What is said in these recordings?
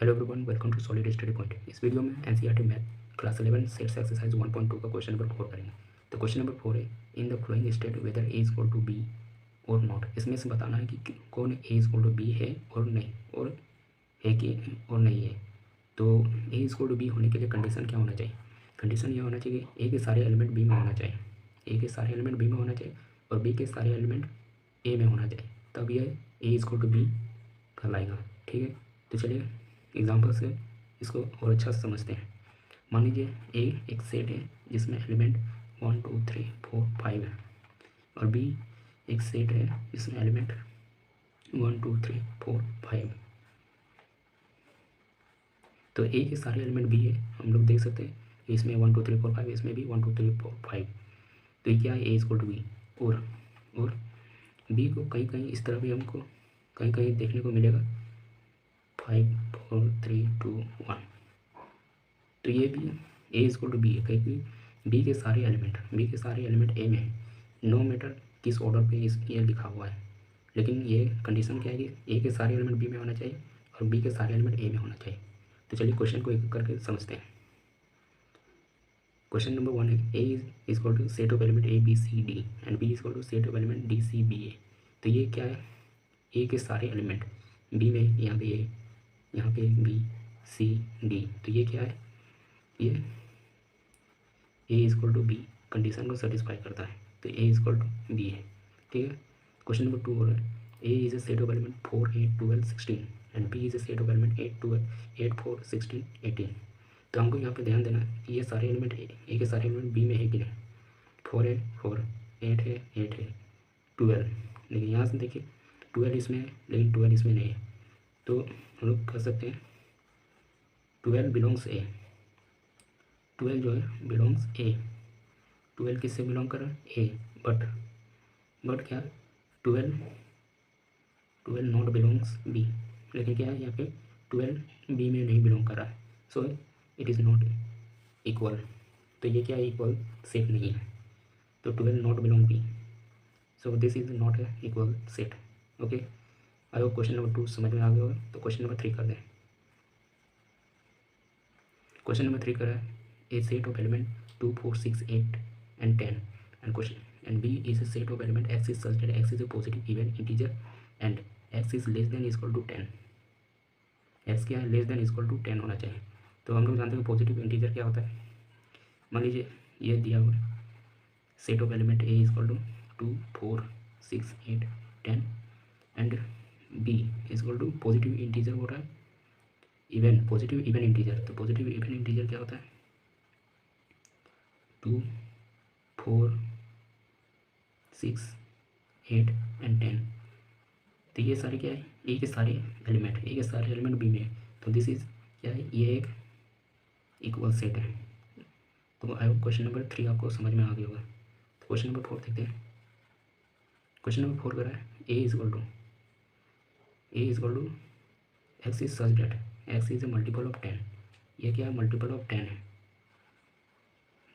Hello everyone, welcome to solid study point. इस video में NCERT math class 11 sets exercise 1.2 का question number 4 करेंगे। तो क्वेश्चन नंबर 4 है, in the following state whether A is equal to B और not. इसमें से बताना है कि कौन A is equal to B है और नहीं, और है कि और नहीं है। तो A is equal to B होने के लिए कंडीशन क्या होना चाहिए? कंडीशन ये होना चाहिए कि ए के सारे एलिमेंट बी में होना चाहिए, ए के सारे एलिमेंट बी में होना चाहिए और बी के सारे एलिमेंट ए में होना चाहिए, तब यह ए इज इक्वल टू बी कहलाएगा। ठीक है, तो चलिए एग्जाम्पल से इसको और अच्छा से समझते हैं। मान लीजिए ए एक सेट है जिसमें एलिमेंट 1 2 3 4 5 है, और बी एक सेट है जिसमें एलिमेंट 1 2 3 4 5। तो ए के सारे एलिमेंट बी है, हम लोग देख सकते हैं कि इसमें 1 2 3 4 5, इसमें भी 1 2 3 4 5। तो ये क्या है, A is equal to B. और बी को कहीं कहीं इस तरह भी हमको कहीं कहीं देखने को मिलेगा 5 4 3 2 1। तो ये भी ए इज इक्वल टू बी है, कहीं बी के सारे एलिमेंट ए में है, नो मैटर किस ऑर्डर पे इस ये लिखा हुआ है। लेकिन ये कंडीशन क्या है कि ए के सारे एलिमेंट बी में होना चाहिए और बी के सारे एलिमेंट ए में होना चाहिए। तो चलिए क्वेश्चन को एक करके समझते हैं। क्वेश्चन नंबर 1 है, A is equal to set of element A B C D and B is equal to set of element D C B A. तो ये क्या है, ए के सारे एलिमेंट बी में, यहाँ पे ए, यहाँ पे बी सी डी। तो ये क्या है, ये A is equal to B condition को सेटिस्फाई करता है, तो A is equal to B है। ठीक है, क्वेश्चन नंबर 2 हो रहा है, A is a set of element 4 8 12 16 and B is a set of element 8 12 8 4 16 18। तो हमको यहाँ पे ध्यान देना है कि ये सारे एलिमेंट ए के सारे एलिमेंट बी में है कि नहीं। 4 है 4, 8 है 8 है, 12, लेकिन यहाँ से देखिए 12 इसमें है लेकिन 12 इसमें नहीं है। तो हम लोग कह सकते हैं 12 बिलोंग्स ए, 12 जो है बिलोंग्स ए। 12 किससे बिलोंग कर रहा है, ए। बट क्या, 12 नॉट बिलोंग्स बी। लेकिन क्या है, यहाँ पे 12 बी में नहीं बिलोंग कर रहा है, so it is not equal. तो ये क्या है, इक्वल सेट नहीं है। तो 12 not belong B, so this is not a equal set. Okay, I hope question number 2 समझ में आ गया होगा। तो क्वेश्चन नंबर 3 कर दें। क्वेश्चन नंबर 3 कर रहा है, ए set of element 2 4 6 8 and 10 and b is a set of element x is such that x is a positive even integer and x is less than equal to 10। x क्या है, less than equal to 10 होना चाहिए। तो हम लोग जानते हैं positive integer क्या होता है। मान लीजिए ये दिया हुआ है, set of element a equal to 2 4 6 8 10 and b equal to positive integer हो रहा है इवन, पॉजिटिव इवन इंटीजर। तो पॉजिटिव इवन इंटीजर क्या होता है, 2 4 6 8 एंड 10। तो ये सारे क्या है, ए के सारे एलिमेंट बी में है। तो दिस इज क्या है, ये एक इक्वल सेट है। तो आई होप क्वेश्चन नंबर 3 आपको समझ में आ गया होगा। तो क्वेश्चन नंबर 4 देखते हैं। क्वेश्चन नंबर 4 कर रहा है, A is equal to X is such that X is a multiple of 10। ये क्या है, मल्टीपल ऑफ 10 है।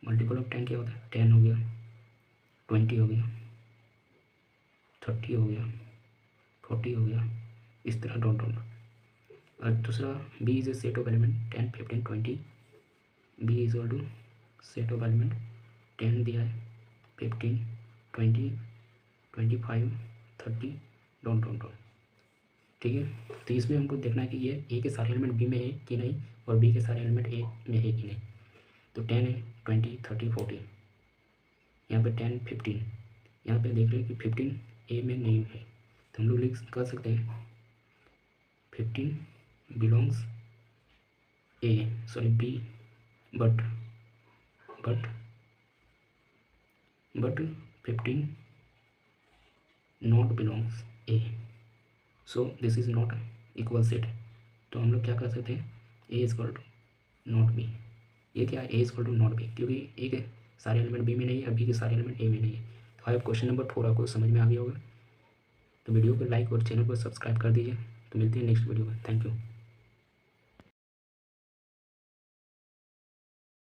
मल्टीपल ऑफ 10 क्या होता है, 10 हो गया, 20 हो गया, 30 हो गया, 40 हो गया, इस तरह डॉट। और दूसरा B is a set of element 10 15 20। B is equal to set of element 10 दिया है, 15 20 25 30 डॉट। ठीक है, तो इसमें हमको देखना है कि ये ए के सारे एलिमेंट बी में है कि नहीं और बी के सारे एलिमेंट ए में है कि नहीं। तो 10 है, 20 30 40, यहाँ पे 10 15, यहाँ पे देख रहे हैं कि 15 ए में नहीं है। तो हम लोग कर सकते हैं 15 belongs A, sorry B, but 15 not belongs A, so this is not equal set. तो हम लोग क्या कर सकते हैं, A is equal to not B. ये क्या है, A is equal to not B, क्योंकि ए के सारे एलिमेंट बी में नहीं है, बी के सारे एलिमेंट ए में नहीं है। तो आई क्वेश्चन नंबर 4 आपको समझ में आ गया होगा। तो वीडियो को लाइक और चैनल को सब्सक्राइब कर दीजिए। तो मिलते हैं नेक्स्ट वीडियो में। Thank you.